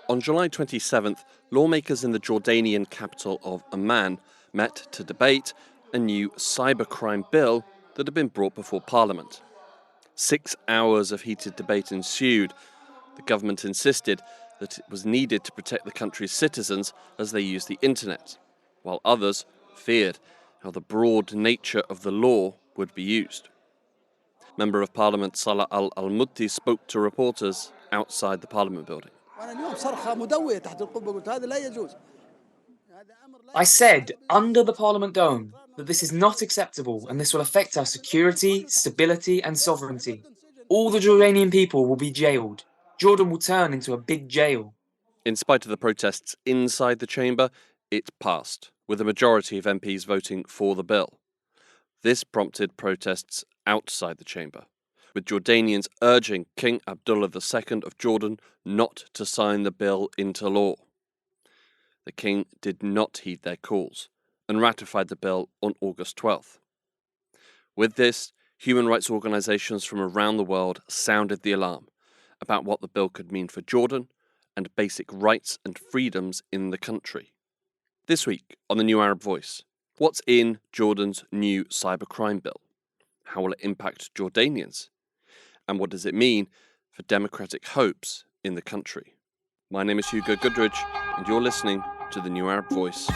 On July 27th, lawmakers in the Jordanian capital of Amman met to debate a new cybercrime bill that had been brought before Parliament. 6 hours of heated debate ensued. The government insisted that it was needed to protect the country's citizens as they used the internet, while others feared how the broad nature of the law would be used. Member of Parliament Salah al-Mutti spoke to reporters outside the Parliament building. I said, under the Parliament dome, that this is not acceptable and this will affect our security, stability and sovereignty. All the Jordanian people will be jailed. Jordan will turn into a big jail. In spite of the protests inside the chamber, it passed, with a majority of MPs voting for the bill. This prompted protests outside the chamber, with Jordanians urging King Abdullah II of Jordan not to sign the bill into law. The king did not heed their calls and ratified the bill on August 12th. With this, human rights organisations from around the world sounded the alarm about what the bill could mean for Jordan and basic rights and freedoms in the country. This week on the New Arab Voice, what's in Jordan's new cybercrime bill? How will it impact Jordanians? And what does it mean for democratic hopes in the country? My name is Hugo Goodridge, and you're listening to the New Arab Voice.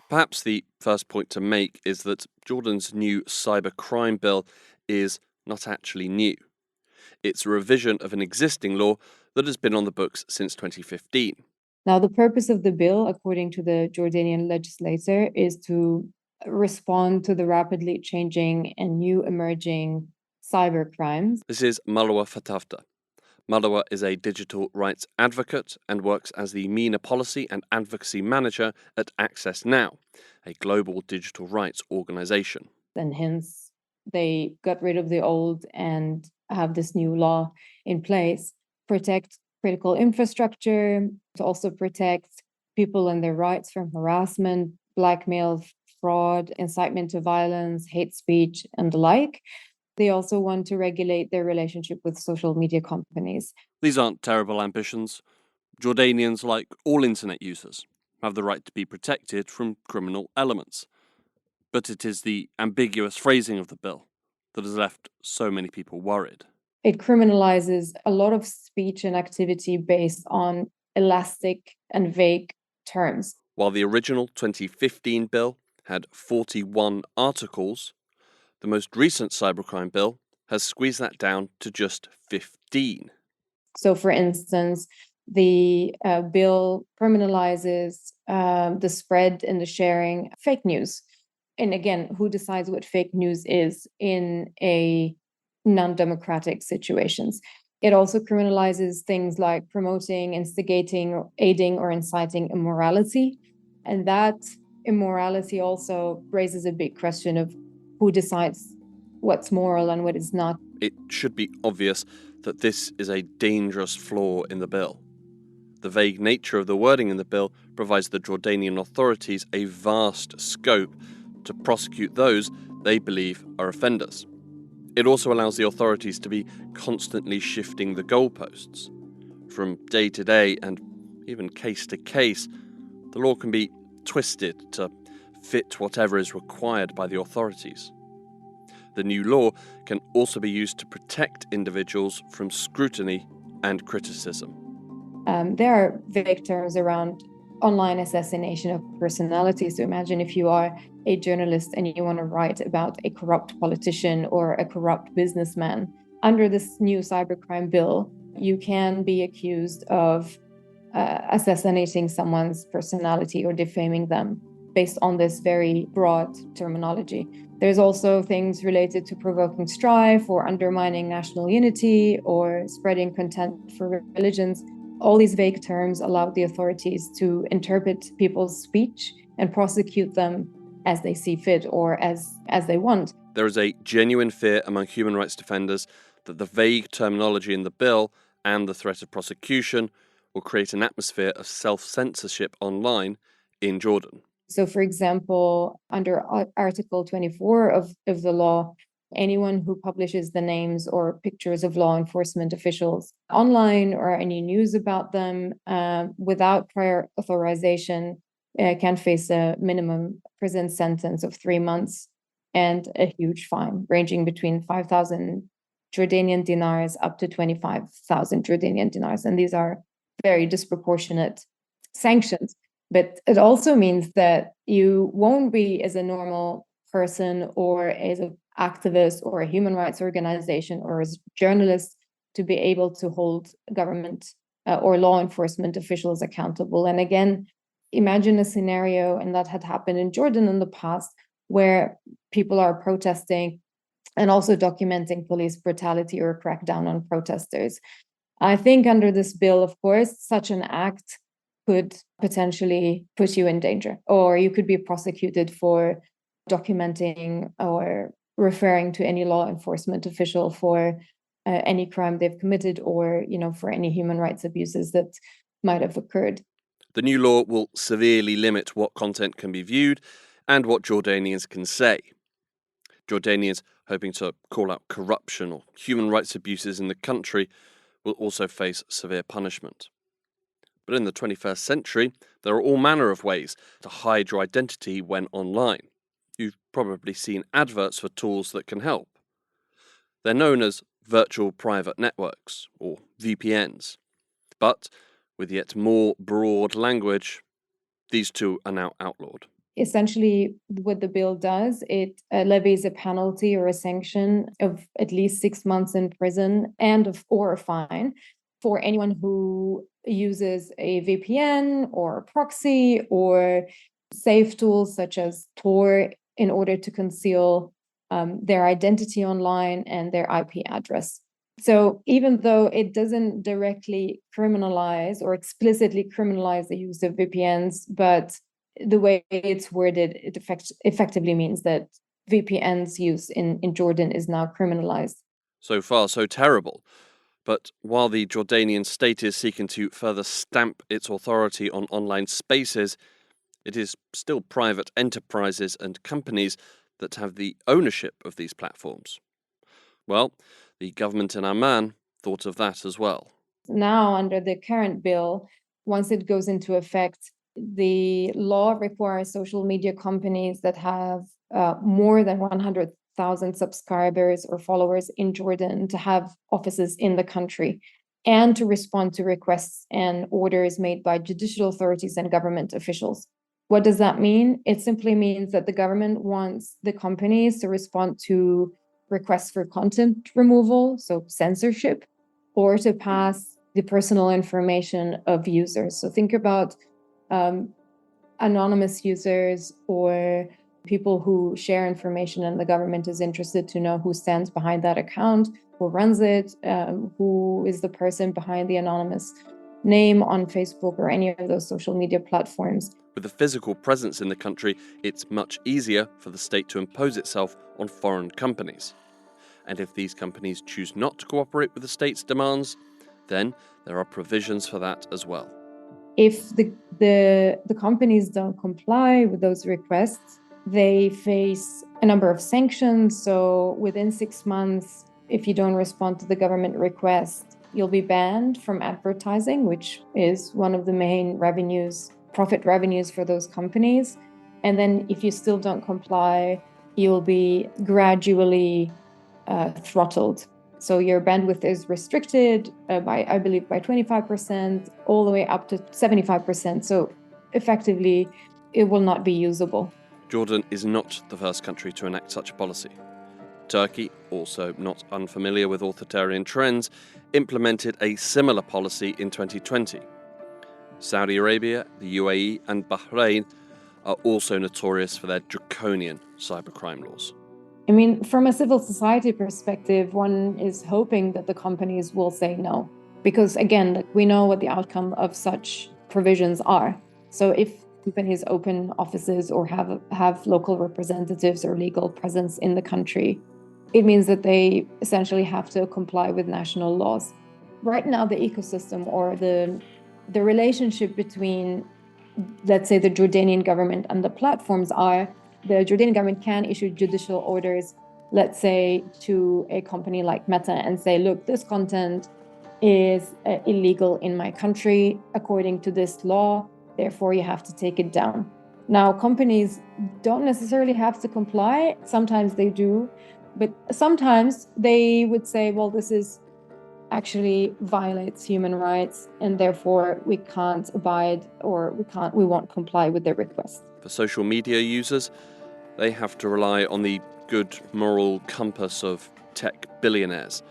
Perhaps the first point to make is that Jordan's new cybercrime bill is not actually new. It's a revision of an existing law that has been on the books since 2015. Now, the purpose of the bill, according to the Jordanian legislator, is to respond to the rapidly changing and new emerging cybercrimes. This is Marwa Fatafta. Marwa is a digital rights advocate and works as the MENA Policy and Advocacy Manager at Access Now, a global digital rights organisation. And hence, they got rid of the old and have this new law in place, protect critical infrastructure, to also protect people and their rights from harassment, blackmail, fraud, incitement to violence, hate speech, and the like. They also want to regulate their relationship with social media companies. These aren't terrible ambitions. Jordanians, like all internet users, have the right to be protected from criminal elements. But it is the ambiguous phrasing of the bill that has left so many people worried. It criminalizes a lot of speech and activity based on elastic and vague terms. While the original 2015 bill had 41 articles, the most recent cybercrime bill has squeezed that down to just 15. So, for instance, the bill criminalizes the spread and the sharing of fake news. And again, who decides what fake news is in a non-democratic situations? It also criminalizes things like promoting, instigating, aiding, or inciting immorality. And that immorality also raises a big question of who decides what's moral and what is not. It should be obvious that this is a dangerous flaw in the bill. The vague nature of the wording in the bill provides the Jordanian authorities a vast scope to prosecute those they believe are offenders. It also allows the authorities to be constantly shifting the goalposts. From day to day and even case to case, the law can be twisted to fit whatever is required by the authorities. The new law can also be used to protect individuals from scrutiny and criticism. There are vague terms around online assassination of personalities. So imagine if you are a journalist and you want to write about a corrupt politician or a corrupt businessman. Under this new cybercrime bill, you can be accused of assassinating someone's personality or defaming them based on this very broad terminology. There's also things related to provoking strife or undermining national unity or spreading contempt for religions. All these vague terms allow the authorities to interpret people's speech and prosecute them as they see fit or as they want. There is a genuine fear among human rights defenders that the vague terminology in the bill and the threat of prosecution will create an atmosphere of self-censorship online in Jordan. So, for example, under Article 24 of the law, anyone who publishes the names or pictures of law enforcement officials online or any news about them without prior authorization can face a minimum prison sentence of 3 months and a huge fine ranging between 5,000 Jordanian dinars up to 25,000 Jordanian dinars. And these are very disproportionate sanctions. But it also means that you won't be, as a normal person or as an activist or a human rights organization or as a journalist, to be able to hold government or law enforcement officials accountable. And again, imagine a scenario, and that had happened in Jordan in the past, where people are protesting and also documenting police brutality or crackdown on protesters. I think under this bill, of course, such an act could potentially put you in danger, or you could be prosecuted for documenting or referring to any law enforcement official for any crime they've committed, or for any human rights abuses that might have occurred. The new law will severely limit what content can be viewed and what Jordanians can say. Jordanians hoping to call out corruption or human rights abuses in the country will also face severe punishment. But in the 21st century, there are all manner of ways to hide your identity when online. You've probably seen adverts for tools that can help. They're known as virtual private networks, or VPNs. But with yet more broad language, these two are now outlawed. Essentially, what the bill does, it levies a penalty or a sanction of at least 6 months in prison or a fine for anyone who uses a VPN or a proxy or safe tools such as Tor in order to conceal their identity online and their IP address. So even though it doesn't directly criminalize or explicitly criminalize the use of VPNs, but the way it's worded, it effectively means that VPN's use in Jordan is now criminalized. So far, so terrible. But while the Jordanian state is seeking to further stamp its authority on online spaces, it is still private enterprises and companies that have the ownership of these platforms. Well, the government in Amman thought of that as well. Now, under the current bill, once it goes into effect, the law requires social media companies that have more than 100,000 subscribers or followers in Jordan to have offices in the country and to respond to requests and orders made by judicial authorities and government officials. What does that mean? It simply means that the government wants the companies to respond to requests for content removal, so censorship, or to pass the personal information of users. So think about anonymous users or people who share information and the government is interested to know who stands behind that account, who runs it, who is the person behind the anonymous name on Facebook or any of those social media platforms. With a physical presence in the country, it's much easier for the state to impose itself on foreign companies. And if these companies choose not to cooperate with the state's demands, then there are provisions for that as well. If the companies don't comply with those requests, they face a number of sanctions. So within 6 months, if you don't respond to the government request, you'll be banned from advertising, which is one of the main profit revenues for those companies. And then if you still don't comply, you'll be gradually throttled. So your bandwidth is restricted by 25%, all the way up to 75%. So effectively, it will not be usable. Jordan is not the first country to enact such a policy. Turkey, also not unfamiliar with authoritarian trends, implemented a similar policy in 2020. Saudi Arabia, the UAE, and Bahrain are also notorious for their draconian cybercrime laws. I mean, from a civil society perspective, one is hoping that the companies will say no. Because again, we know what the outcome of such provisions are. So if companies open offices or have local representatives or legal presence in the country, it means that they essentially have to comply with national laws. Right now, the ecosystem or the relationship between, let's say, the Jordanian government and the platforms are, the Jordanian government can issue judicial orders let's say, to a company like Meta and say, look, this content is illegal in my country according to this law, therefore you have to take it down. Now, companies don't necessarily have to comply. Sometimes they do, but sometimes they would say, well, this is actually violates human rights, and therefore we can't abide, or we won't comply with their request. For social media users, they have to rely on the good moral compass of tech billionaires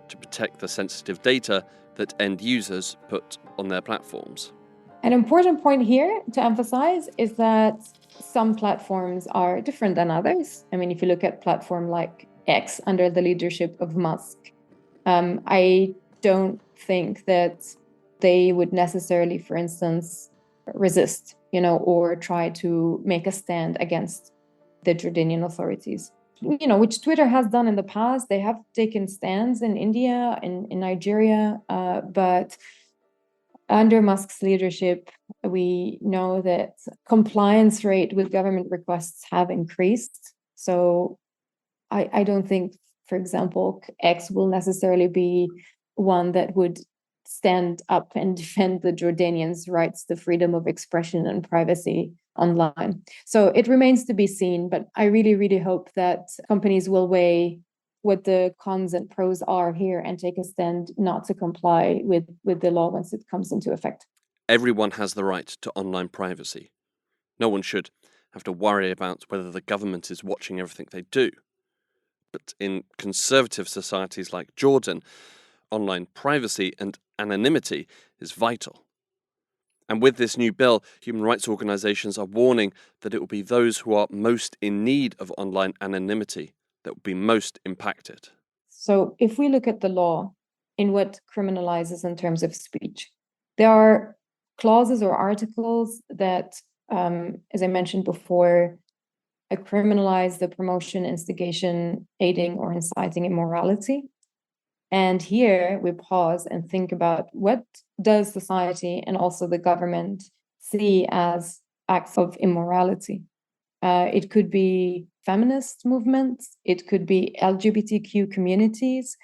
to protect the sensitive data that end users put on their platforms. An important point here to emphasize is that some platforms are different than others. I mean, if you look at platform like X under the leadership of Musk, I don't think that they would necessarily, for instance, resist, or try to make a stand against the Jordanian authorities, which Twitter has done in the past. They have taken stands in India, in Nigeria, but under Musk's leadership, we know that compliance rate with government requests have increased. So I don't think, for example, X will necessarily be one that would stand up and defend the Jordanians' rights to freedom of expression and privacy online. So it remains to be seen, but I really, really hope that companies will weigh what the cons and pros are here and take a stand not to comply with the law once it comes into effect. Everyone has the right to online privacy. No one should have to worry about whether the government is watching everything they do. But in conservative societies like Jordan, online privacy and anonymity is vital. And with this new bill, human rights organisations are warning that it will be those who are most in need of online anonymity that will be most impacted. So if we look at the law in what criminalizes in terms of speech, there are clauses or articles that, as I mentioned before, criminalize the promotion, instigation, aiding, or inciting immorality. And here we pause and think about, what does society and also the government see as acts of immorality? It could be feminist movements, it could be LGBTQ communities,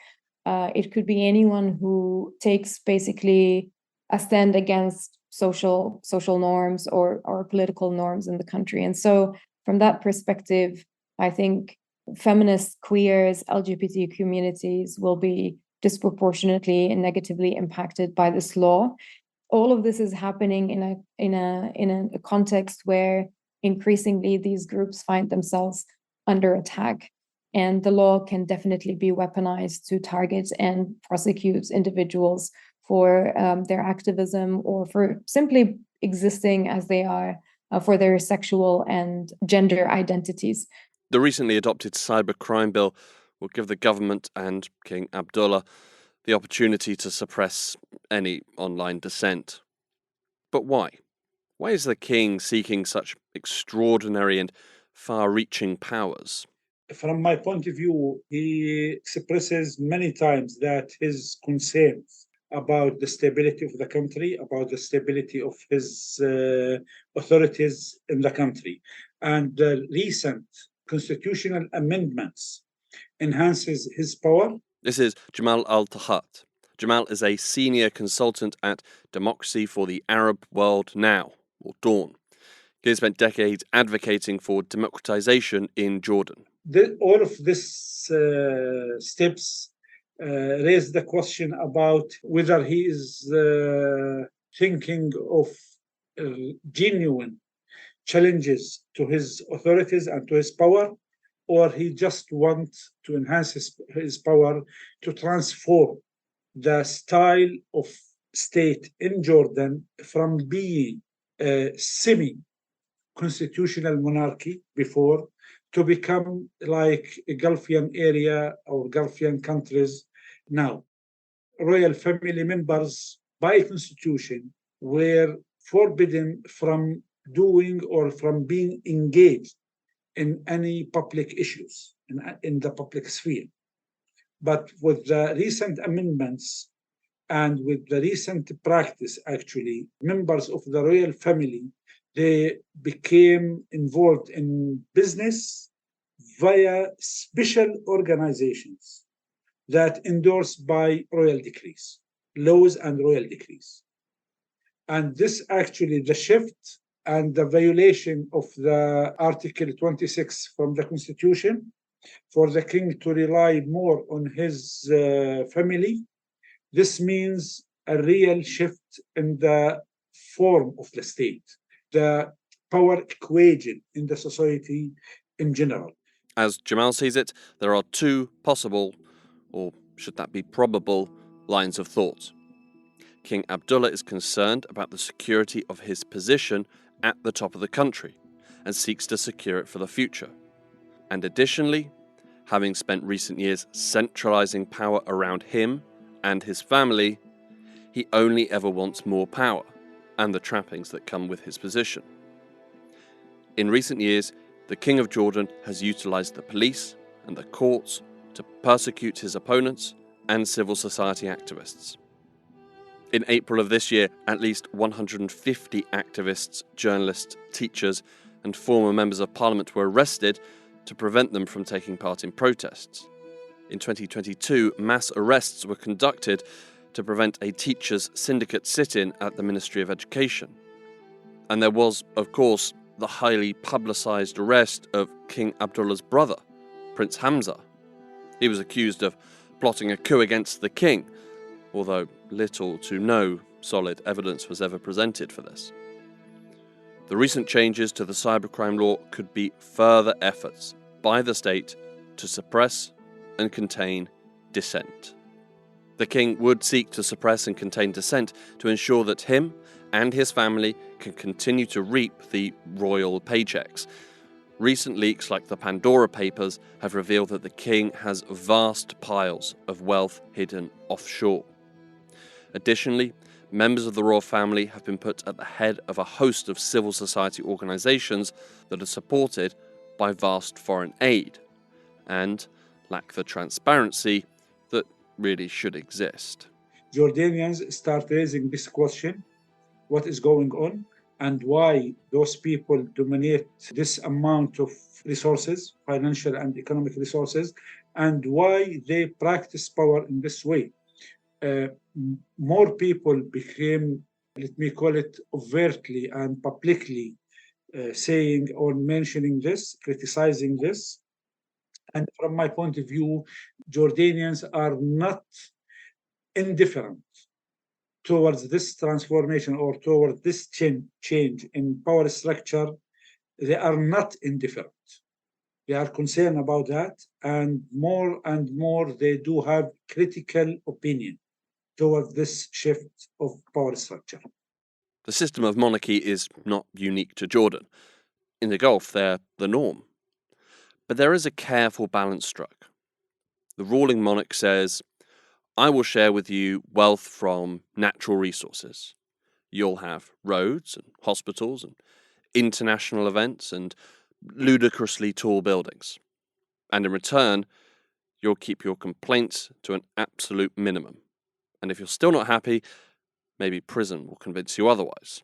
it could be anyone who takes basically a stand against social norms or political norms in the country. And so from that perspective, I think feminists, queers, LGBT communities will be disproportionately and negatively impacted by this law. All of this is happening in a context where increasingly these groups find themselves under attack, and the law can definitely be weaponized to target and prosecute individuals for their activism or for simply existing as they are, for their sexual and gender identities. The recently adopted cybercrime bill will give the government and King Abdullah the opportunity to suppress any online dissent. But why? Why is the king seeking such extraordinary and far-reaching powers? From my point of view, he expresses many times that his concerns about the stability of the country, about the stability of his authorities in the country. And the recent constitutional amendments enhances his power. This is Jamal Al-Tahat. Jamal is a senior consultant at Democracy for the Arab World Now, or Dawn. He has spent decades advocating for democratization in Jordan. All of these steps raise the question about whether he is thinking of genuine challenges to his authorities and to his power, or he just wants to enhance his power to transform the style of state in Jordan from being a semi-constitutional monarchy before to become like a Gulfian area or Gulfian countries now. Royal family members by constitution were forbidden from doing or from being engaged in any public issues in the public sphere. But with the recent amendments and with the recent practice, actually, members of the royal family, they became involved in business via special organizations that endorsed by royal decrees, laws and royal decrees. And this actually, the shift and the violation of the Article 26 from the Constitution for the king to rely more on his family, this means a real shift in the form of the state, the power equation in the society in general. As Jamal sees it, there are two possible, or should that be probable, lines of thought. King Abdullah is concerned about the security of his position at the top of the country and seeks to secure it for the future. And additionally, having spent recent years centralizing power around him and his family, he only ever wants more power and the trappings that come with his position. In recent years, the King of Jordan has utilized the police and the courts to persecute his opponents and civil society activists. In April of this year, at least 150 activists, journalists, teachers, and former members of parliament were arrested to prevent them from taking part in protests. In 2022, mass arrests were conducted to prevent a teachers' syndicate sit-in at the Ministry of Education. And there was, of course, the highly publicised arrest of King Abdullah's brother, Prince Hamza. He was accused of plotting a coup against the king, although little to no solid evidence was ever presented for this. The recent changes to the cybercrime law could be further efforts by the state to suppress and contain dissent. The king would seek to suppress and contain dissent to ensure that him and his family can continue to reap the royal paychecks. Recent leaks like the Pandora Papers have revealed that the king has vast piles of wealth hidden offshore. Additionally, members of the royal family have been put at the head of a host of civil society organisations that are supported by vast foreign aid and lack the transparency that really should exist. Jordanians start raising this question, what is going on and why those people dominate this amount of resources, financial and economic resources, and why they practice power in this way. More people became, let me call it, overtly and publicly saying or mentioning this, criticizing this. And from my point of view, Jordanians are not indifferent towards this transformation or towards this change in power structure. They are not indifferent. They are concerned about that, and more they do have critical opinion towards this shift of power structure. The system of monarchy is not unique to Jordan. In the Gulf, they're the norm. But there is a careful balance struck. The ruling monarch says, I will share with you wealth from natural resources. You'll have roads and hospitals and international events and ludicrously tall buildings. And in return, you'll keep your complaints to an absolute minimum. And if you're still not happy, maybe prison will convince you otherwise.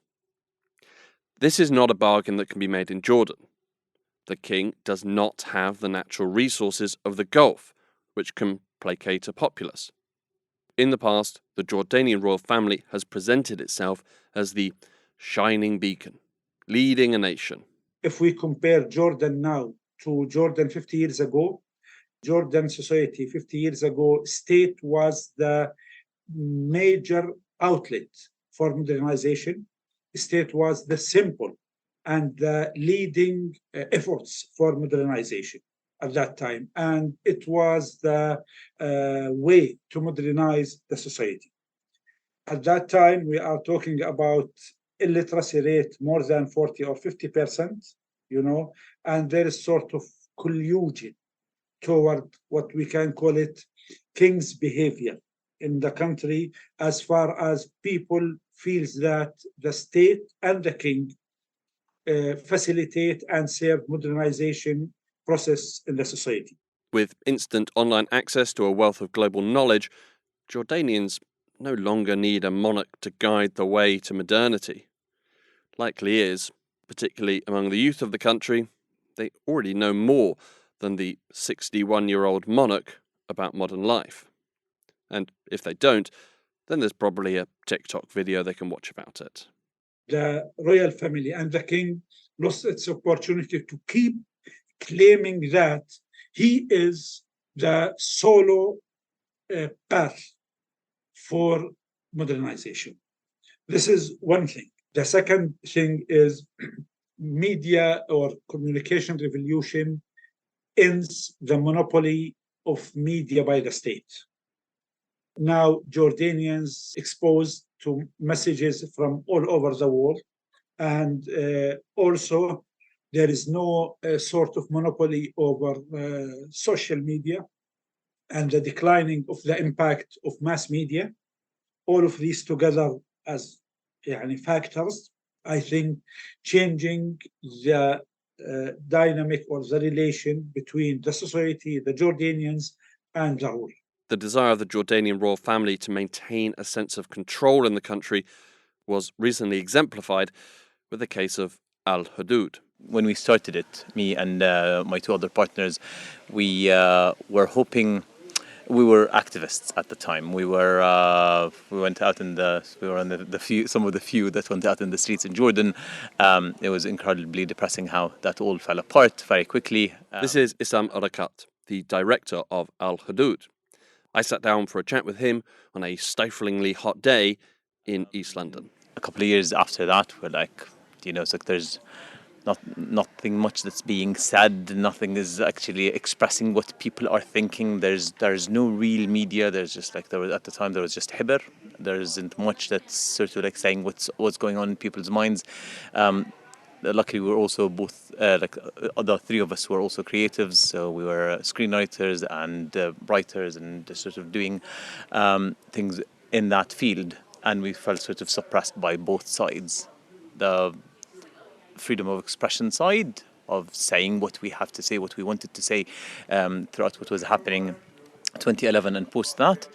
This is not a bargain that can be made in Jordan. The king does not have the natural resources of the Gulf, which can placate a populace. In the past, the Jordanian royal family has presented itself as the shining beacon, leading a nation. If we compare Jordan now to Jordan 50 years ago, Jordan society 50 years ago, state was the major outlet for modernization. State was the symbol and the leading efforts for modernization at that time. And it was the way to modernize the society. At that time, we are talking about illiteracy rate more than 40 or 50%, and there is sort of collusion toward what we can call it king's behavior in the country, as far as people feels that the state and the king facilitate and serve modernization process in the society. With instant online access to a wealth of global knowledge, Jordanians no longer need a monarch to guide the way to modernity. Likely is, particularly among the youth of the country, they already know more than the 61-year-old monarch about modern life. And if they don't, then there's probably a TikTok video they can watch about it. The royal family and the king lost its opportunity to keep claiming that he is the solo path for modernization. This is one thing. The second thing is media or communication revolution ends the monopoly of media by the state. Now Jordanians exposed to messages from all over the world, and also there is no sort of monopoly over social media and the declining of the impact of mass media. All of these together as factors, I think, changing the dynamic or the relation between the society, the Jordanians, and the rule. The desire of the Jordanian royal family to maintain a sense of control in the country was recently exemplified with the case of Al Hudud. When we started it, me and my two other partners, we were hoping. We were activists at the time. We were on some of the few that went out in the streets in Jordan. It was incredibly depressing how that all fell apart very quickly. This is Issam Arakat, the director of Al Hudud. I sat down for a chat with him on a stiflingly hot day in East London. A couple of years after that, we're like, it's like there's nothing much that's being said. Nothing is actually expressing what people are thinking. There's no real media. There's just like at the time there was just Hibber. There isn't much that's sort of like saying what's going on in people's minds. Luckily, we were also both the three of us were also creatives, so we were screenwriters and writers and just sort of doing things in that field, and we felt sort of suppressed by both sides. The freedom of expression side of saying what we have to say, what we wanted to say throughout what was happening 2011 and post that.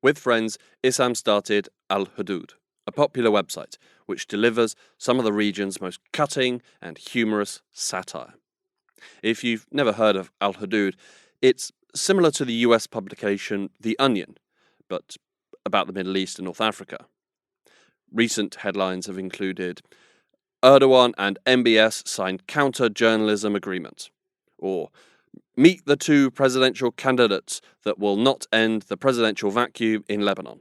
With friends, Issam started Al Hudud, a popular website which delivers some of the region's most cutting and humorous satire. If you've never heard of Al Hudud, it's similar to the US publication The Onion, but about the Middle East and North Africa. Recent headlines have included Erdogan and MBS signed counter-journalism agreement, or meet the two presidential candidates that will not end the presidential vacuum in Lebanon.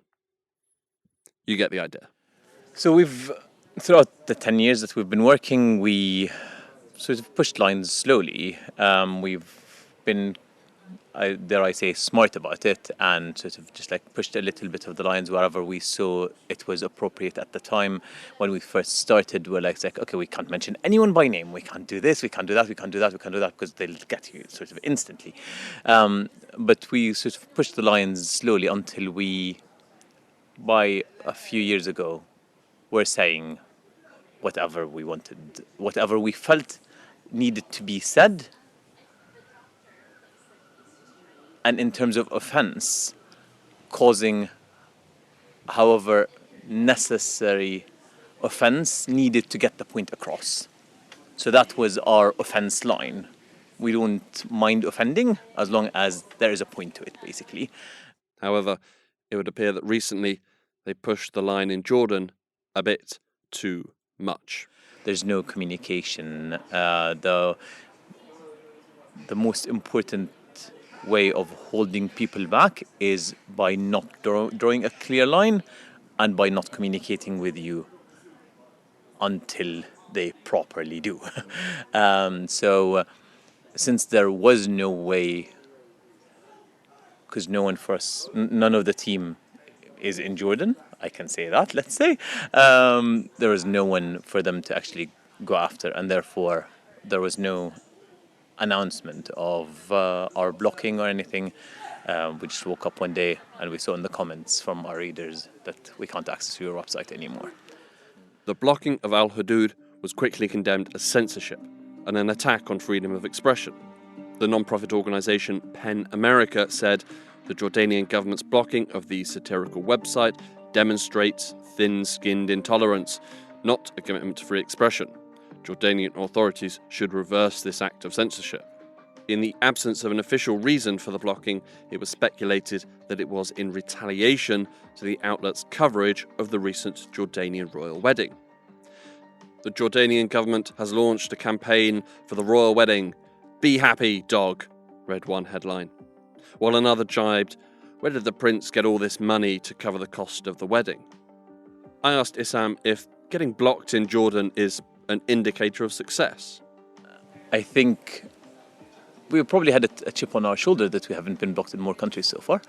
You get the idea. So we've, throughout the 10 years that we've been working, we sort of pushed lines slowly. We've been, dare I say, smart about it, and sort of just like pushed a little bit of the lines wherever we saw it was appropriate at the time. When we first started, we're like, okay, we can't mention anyone by name. We can't do this, we can't do that, we can't do that, we can't do that, because they'll get you sort of instantly. But we sort of pushed the lines slowly until we, by a few years ago, were saying whatever we wanted, whatever we felt needed to be said. And in terms of offense, causing however necessary offense needed to get the point across. So that was our offense line. We don't mind offending as long as there is a point to it, basically. However, it would appear that recently they pushed the line in Jordan a bit too much. There's no communication. The most important way of holding people back is by not drawing a clear line and by not communicating with you until they properly do. So since there was no way, because none of the team is in Jordan, I can say that, let's say, there was no one for them to actually go after, and therefore there was no announcement of our blocking or anything. We just woke up one day and we saw in the comments from our readers that we can't access your website anymore. The blocking of Al Hudud was quickly condemned as censorship and an attack on freedom of expression. The non-profit organisation PEN America said the Jordanian government's blocking of the satirical website demonstrates thin-skinned intolerance, not a commitment to free expression. Jordanian authorities should reverse this act of censorship. In the absence of an official reason for the blocking, it was speculated that it was in retaliation to the outlet's coverage of the recent Jordanian royal wedding. The Jordanian government has launched a campaign for the royal wedding. Be happy, dog, read one headline. While another jibed, where did the prince get all this money to cover the cost of the wedding? I asked Issam if getting blocked in Jordan is an indicator of success. I think we probably had a chip on our shoulder that we haven't been blocked in more countries so far.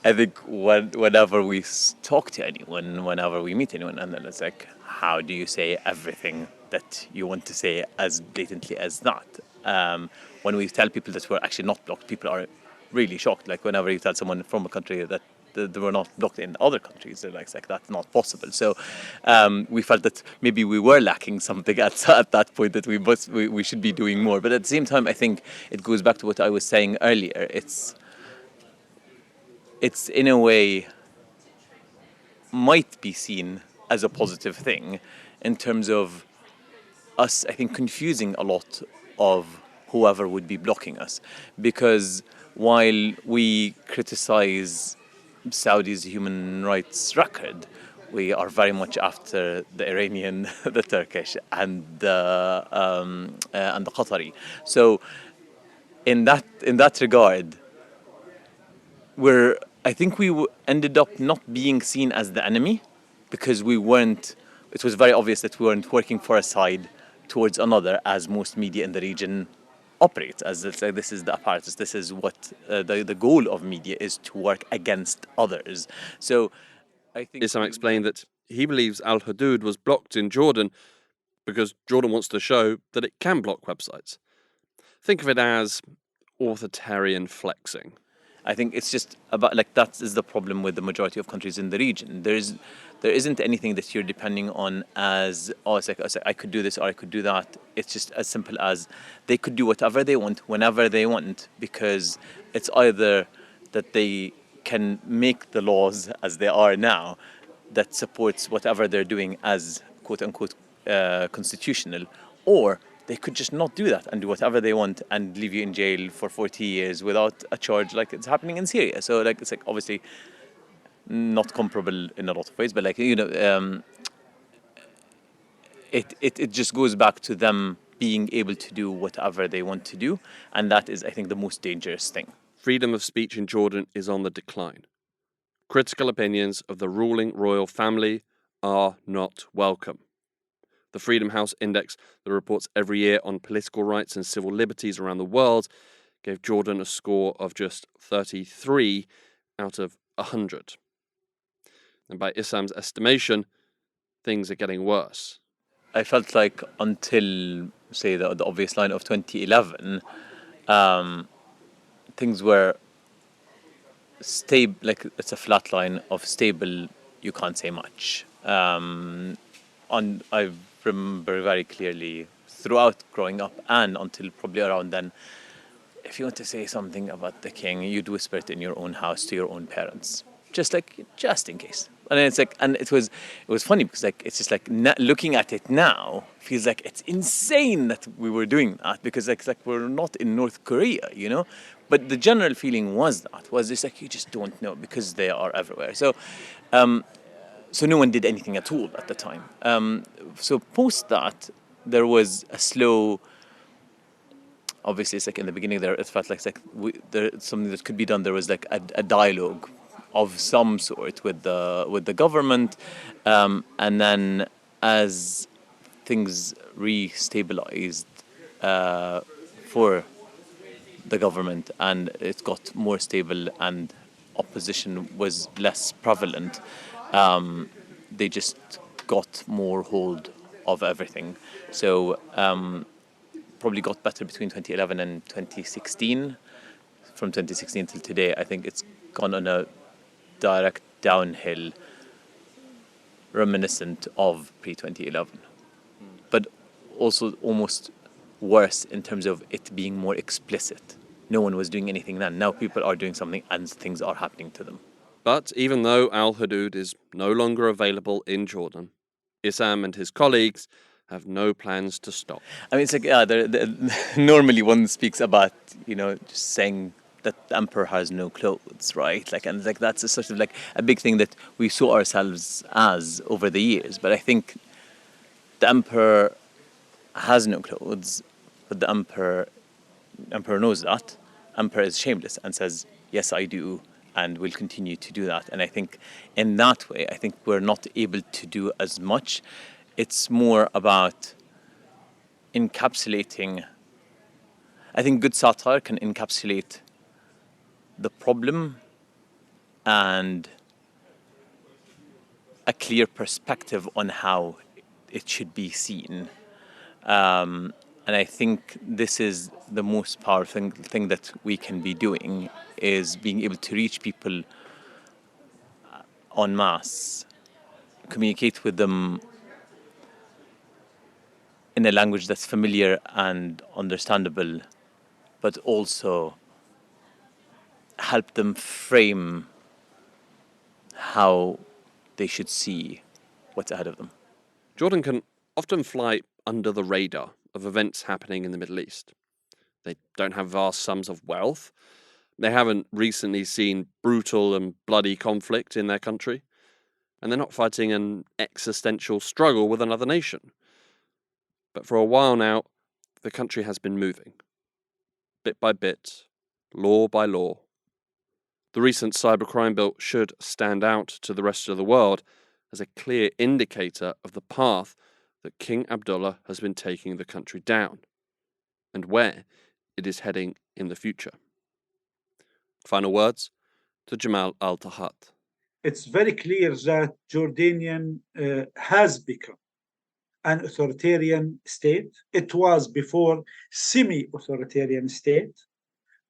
I think whenever we talk to anyone, whenever we meet anyone, and then it's like, how do you say everything that you want to say as blatantly as that? When we tell people that we're actually not blocked, people are really shocked. Like whenever you tell someone from a country that they were not blocked in other countries, they're like that's not possible. So we felt that maybe we were lacking something at that point, that we should be doing more. But at the same time, I think it goes back to what I was saying earlier. It's in a way might be seen as a positive thing in terms of us, I think, confusing a lot of whoever would be blocking us. Because while we criticize Saudi's human rights record, we are very much after the Iranian, the Turkish, and the Qatari. So in that regard, I think we ended up not being seen as the enemy, because we weren't. It was very obvious that we weren't working for a side towards another, as most media in the region operates. As it's like, this is the apparatus. This is what the goal of media is, to work against others. So I think Issam explained that he believes Al Hudud was blocked in Jordan because Jordan wants to show that it can block websites. Think of it as authoritarian flexing. I think it's just about, like, that is the problem with the majority of countries in the region. There isn't anything that you're depending on as, it's like I could do this or I could do that. It's just as simple as they could do whatever they want, whenever they want, because it's either that they can make the laws as they are now that supports whatever they're doing as quote-unquote constitutional, or they could just not do that and do whatever they want and leave you in jail for 40 years without a charge, like it's happening in Syria. So like it's like obviously not comparable in a lot of ways, but like, it just goes back to them being able to do whatever they want to do, and that is, I think, the most dangerous thing. Freedom of speech in Jordan is on the decline. Critical opinions of the ruling royal family are not welcome. The Freedom House Index, that reports every year on political rights and civil liberties around the world, gave Jordan a score of just 33 out of 100. And by Issam's estimation, things are getting worse. I felt like until, say, the obvious line of 2011, things were stable. Like, it's a flat line of stable, you can't say much. I remember very clearly throughout growing up and until probably around then, if you want to say something about the king, you'd whisper it in your own house to your own parents, just in case. And it's like, and it was funny because like it's just like looking at it now feels like it's insane that we were doing that, because like we're not in North Korea, But the general feeling was just like, you just don't know because they are everywhere. So no one did anything at all at the time. So post that, there was a slow. Obviously, it's like in the beginning there, it felt like there's something that could be done. There was like a dialogue of some sort with the government, and then as things re-stabilized for the government and it got more stable and opposition was less prevalent, they just got more hold of everything. So probably got better between 2011 and 2016. From 2016 till today, I think it's gone on a direct downhill reminiscent of pre-2011. But also almost worse in terms of it being more explicit. No one was doing anything then. Now people are doing something and things are happening to them. But even though Al Hudud is no longer available in Jordan, Issam and his colleagues have no plans to stop. I mean, it's like normally one speaks about, just saying that the emperor has no clothes, right? And that's a sort of like a big thing that we saw ourselves as over the years. But I think the emperor has no clothes, but the emperor knows that. Emperor is shameless and says, yes, I do, and will continue to do that. And I think in that way, I think we're not able to do as much. It's more about encapsulating. I think good satire can encapsulate the problem and a clear perspective on how it should be seen. And I think this is the most powerful thing that we can be doing, is being able to reach people en masse, communicate with them in a language that's familiar and understandable, but also help them frame how they should see what's ahead of them. Jordan can often fly under the radar of events happening in the Middle East. They don't have vast sums of wealth. They haven't recently seen brutal and bloody conflict in their country. And they're not fighting an existential struggle with another nation. But for a while now, the country has been moving. Bit by bit, law by law. The recent cybercrime bill should stand out to the rest of the world as a clear indicator of the path that King Abdullah has been taking the country down, and where it is heading in the future. Final words to Jamal Al-Tahat. It's very clear that Jordanian has become an authoritarian state. It was before semi-authoritarian state,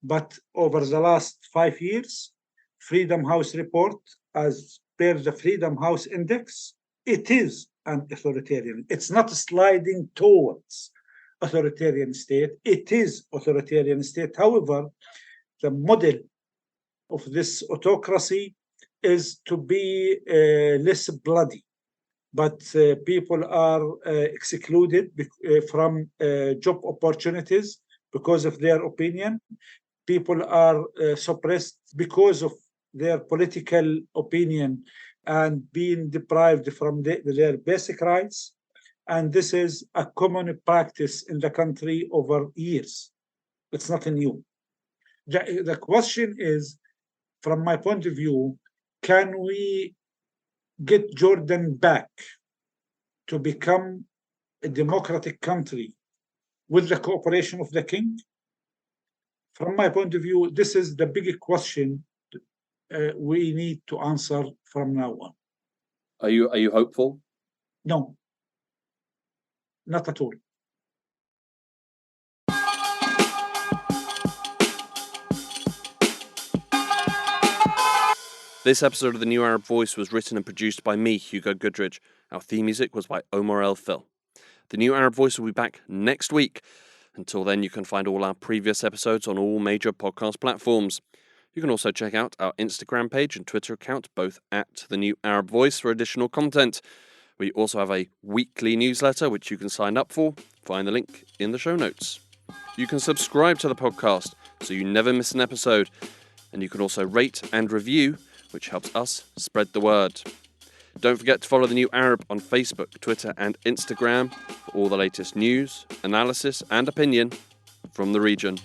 but over the last 5 years, Freedom House report, as per the Freedom House Index, it is an authoritarian. It's not sliding towards authoritarian state. It is authoritarian state. However, the model of this autocracy is to be less bloody, but people are excluded from job opportunities because of their opinion. People are suppressed because of their political opinion and being deprived from their basic rights. And this is a common practice in the country over years. It's nothing new. The question is, from my point of view, can we get Jordan back to become a democratic country with the cooperation of the king? From my point of view, this is the big question we need to answer from now on. Are you hopeful? No, not at all. This episode of The New Arab Voice was written and produced by me, Hugo Goodridge. Our theme music was by Omar El Phil. The New Arab Voice will be back next week. Until then, you can find all our previous episodes on all major podcast platforms. You can also check out our Instagram page and Twitter account, both at The New Arab Voice, for additional content. We also have a weekly newsletter, which you can sign up for. Find the link in the show notes. You can subscribe to the podcast so you never miss an episode. And you can also rate and review, which helps us spread the word. Don't forget to follow The New Arab on Facebook, Twitter and Instagram for all the latest news, analysis and opinion from the region.